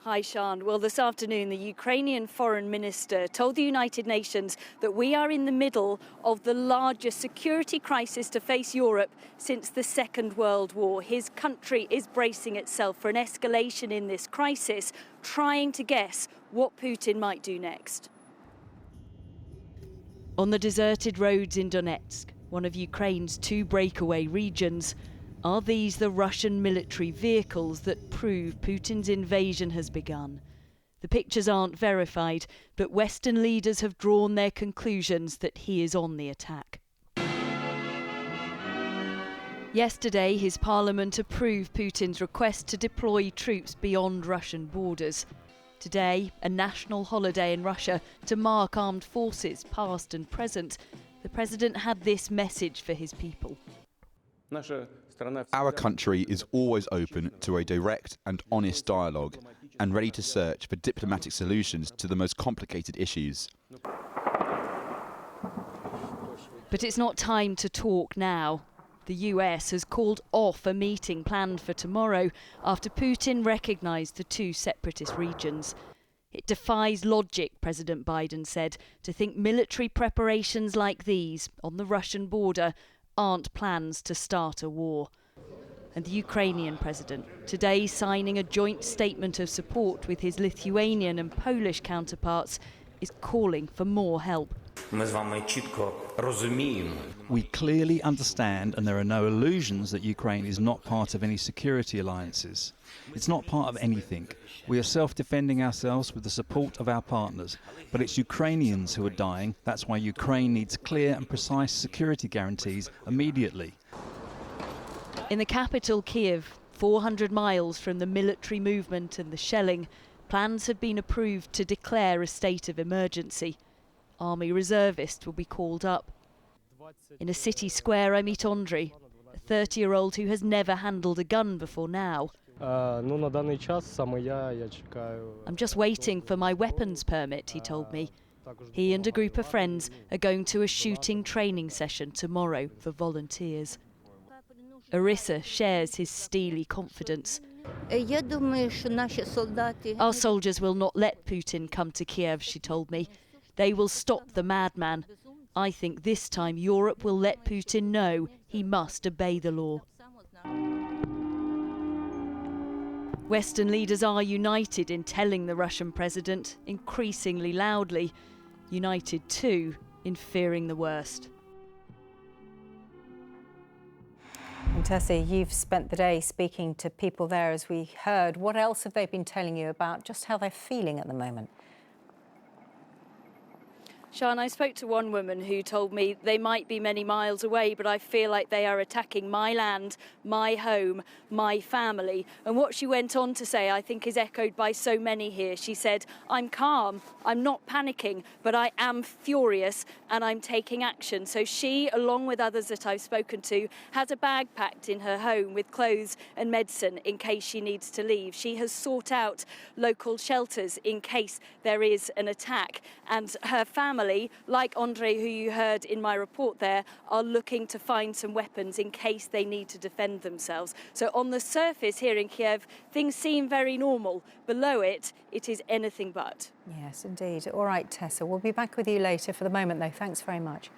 Hi, Sean. Well, this afternoon, the Ukrainian foreign minister told the United Nations that we are in the middle of the largest security crisis to face Europe since the Second World War. His country is bracing itself for an escalation in this crisis, trying to guess what Putin might do next. On the deserted roads in Donetsk, one of Ukraine's two breakaway regions, are these the Russian military vehicles that prove Putin's invasion has begun? The pictures aren't verified, but Western leaders have drawn their conclusions that he is on the attack. Yesterday, his parliament approved Putin's request to deploy troops beyond Russian borders. Today, a national holiday in Russia to mark armed forces past and present, the president had this message for his people. Our country is always open to a direct and honest dialogue and ready to search for diplomatic solutions to the most complicated issues. But it's not time to talk now. The US has called off a meeting planned for tomorrow after Putin recognised the two separatist regions. It defies logic, President Biden said, to think military preparations like these on the Russian border aren't plans to start a war. And the Ukrainian president, today signing a joint statement of support with his Lithuanian and Polish counterparts, is calling for more help. We clearly understand, and there are no illusions, that Ukraine is not part of any security alliances. It's not part of anything. We are self-defending ourselves with the support of our partners. But it's Ukrainians who are dying. That's why Ukraine needs clear and precise security guarantees immediately. In the capital, Kyiv, 400 miles from the military movement and the shelling, plans have been approved to declare a state of emergency. Army reservists will be called up. In a city square, I meet Andrei, a 30-year-old who has never handled a gun before now. I'm just waiting for my weapons permit, he told me. He and a group of friends are going to a shooting training session tomorrow for volunteers. Arissa shares his steely confidence. Our soldiers will not let Putin come to Kiev, she told me. They will stop the madman. I think this time Europe will let Putin know he must obey the law. Western leaders are united in telling the Russian president, increasingly loudly, united too in fearing the worst. And Tessie, you've spent the day speaking to people there, as we heard. What else have they been telling you about just how they're feeling at the moment? Sian, I spoke to one woman who told me they might be many miles away, but I feel like they are attacking my land, my home, my family. And what she went on to say, I think, is echoed by so many here. She said, I'm calm, I'm not panicking, but I am furious and I'm taking action. So she, along with others that I've spoken to, has a bag packed in her home with clothes and medicine in case she needs to leave. She has sought out local shelters in case there is an attack. And her family, like Andrei, who you heard in my report there, are looking to find some weapons in case they need to defend themselves. So on the surface here in Kiev, things seem very normal. Below it, it is anything but. Yes, indeed. All right, Tessa, we'll be back with you later. For the moment, though, thanks very much.